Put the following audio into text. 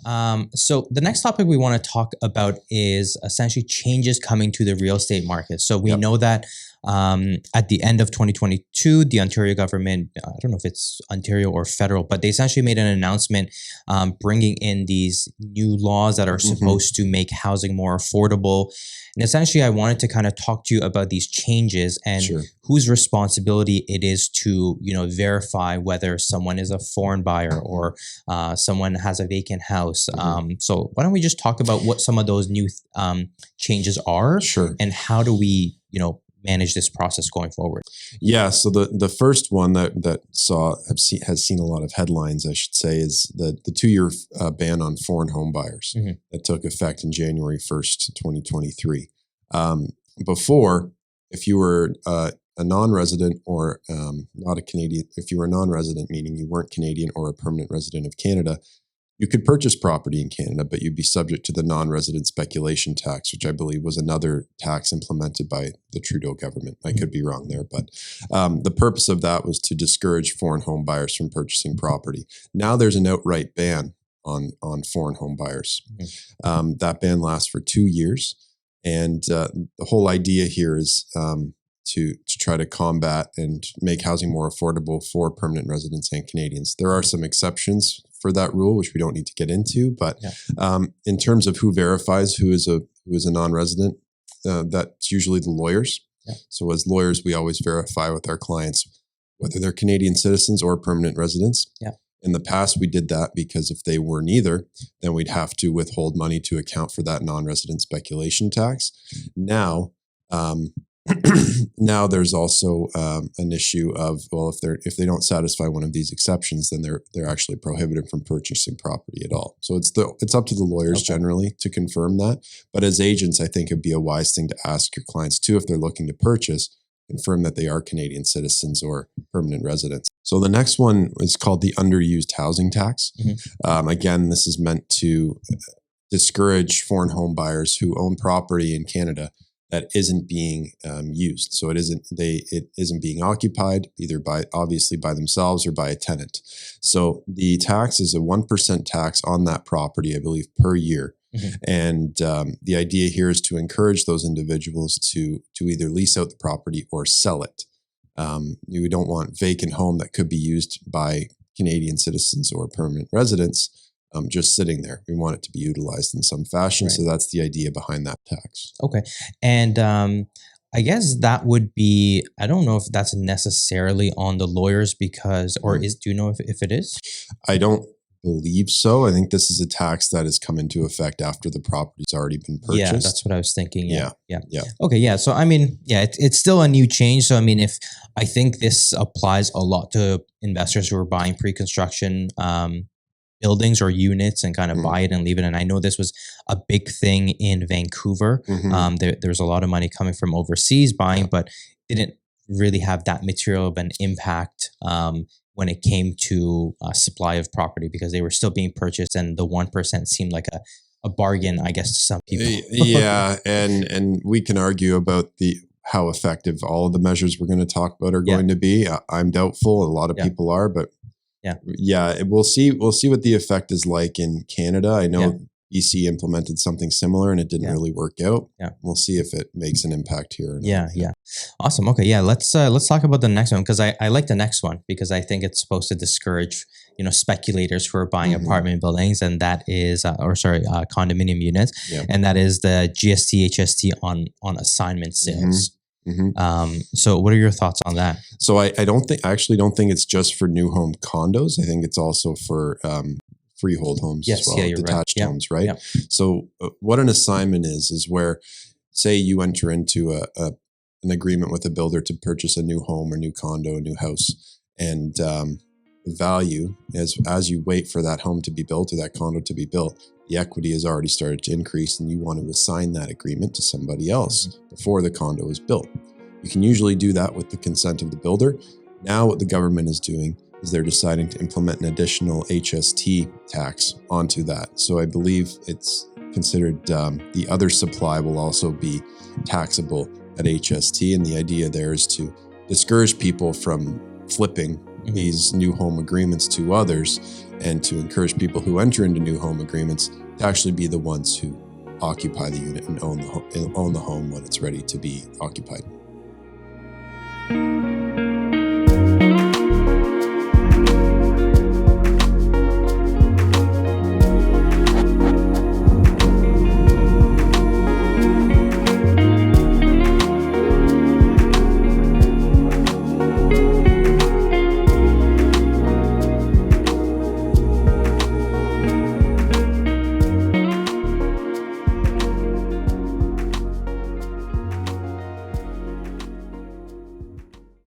So the next topic we want to talk about is essentially changes coming to the real estate market. So we know that at the end of 2022, the Ontario government, I don't know if it's Ontario or federal, but they essentially made an announcement bringing in these new laws that are supposed to make housing more affordable. And essentially, I wanted to kind of talk to you about these changes and whose responsibility it is to, verify whether someone is a foreign buyer or someone has a vacant house. So why don't we just talk about what some of those new changes are and how do we, manage this process going forward? Yeah. So the first one that has seen a lot of headlines, I should say, is the 2-year ban on foreign home buyers that took effect in January 1st, 2023. Before, if you were a non-resident or not a Canadian, if you were a non-resident, meaning you weren't Canadian or a permanent resident of Canada, you could purchase property in Canada, but you'd be subject to the non-resident speculation tax, which I believe was another tax implemented by the Trudeau government. I could be wrong there, but the purpose of that was to discourage foreign home buyers from purchasing property. Now there's an outright ban on foreign home buyers. That ban lasts for 2 years. And the whole idea here is to try to combat and make housing more affordable for permanent residents and Canadians. There are some exceptions for that rule, which we don't need to get into, but in terms of who verifies who is a non-resident, that's usually the lawyers. So as lawyers, we always verify with our clients whether they're Canadian citizens or permanent residents. In the past, we did that because if they were neither, then we'd have to withhold money to account for that non-resident speculation tax. Now, now there's also an issue of, well, if they don't satisfy one of these exceptions, then they're actually prohibited from purchasing property at all. So it's up to the lawyers generally to confirm that. But as agents, I think it'd be a wise thing to ask your clients too, if they're looking to purchase, confirm that they are Canadian citizens or permanent residents. So the next one is called the underused housing tax. Again, this is meant to discourage foreign home buyers who own property in Canada that isn't being used. So it isn't being occupied either by themselves or by a tenant. So the tax is a 1% tax on that property, I believe, per year. And the idea here is to encourage those individuals to either lease out the property or sell it. You don't want vacant home that could be used by Canadian citizens or permanent residents just sitting there. We want it to be utilized in some fashion. So that's the idea behind that tax. Okay. And I guess that would be, I don't know if that's necessarily on the lawyers because, do you know if it is? I don't believe so. I think this is a tax that has come into effect after the property's already been purchased. Yeah, that's what I was thinking. Yeah. Okay. Yeah. So, I mean, it's still a new change. So, I mean, I think this applies a lot to investors who are buying pre-construction buildings or units and kind of buy it and leave it. And I know this was a big thing in Vancouver. There's a lot of money coming from overseas buying, but didn't really have that material of an impact when it came to supply of property because they were still being purchased and the 1% seemed like a bargain, I guess, to some people. And we can argue about how effective all of the measures we're going to talk about are going to be. I'm doubtful. A lot of people are, but we'll see what the effect is like in Canada. I know BC implemented something similar and it didn't really work out. We'll see if it makes an impact here or not. Awesome. Okay. Let's talk about the next one because I like the next one because I think it's supposed to discourage speculators who are buying apartment buildings, and that is condominium units, and that is the GST HST on assignment sales. So what are your thoughts on that? So I actually don't think it's just for new home condos. I think it's also for freehold homes as well, detached homes, right? So what an assignment is where, say you enter into an agreement with a builder to purchase a new home or new condo, a new house, and the value as you wait for that home to be built or that condo to be built, the equity has already started to increase and you want to assign that agreement to somebody else before the condo is built. You can usually do that with the consent of the builder. Now what the government is doing is they're deciding to implement an additional HST tax onto that. So I believe it's considered the other supply will also be taxable at HST. And the idea there is to discourage people from flipping these new home agreements to others, and to encourage people who enter into new home agreements to actually be the ones who occupy the unit and own the home when it's ready to be occupied.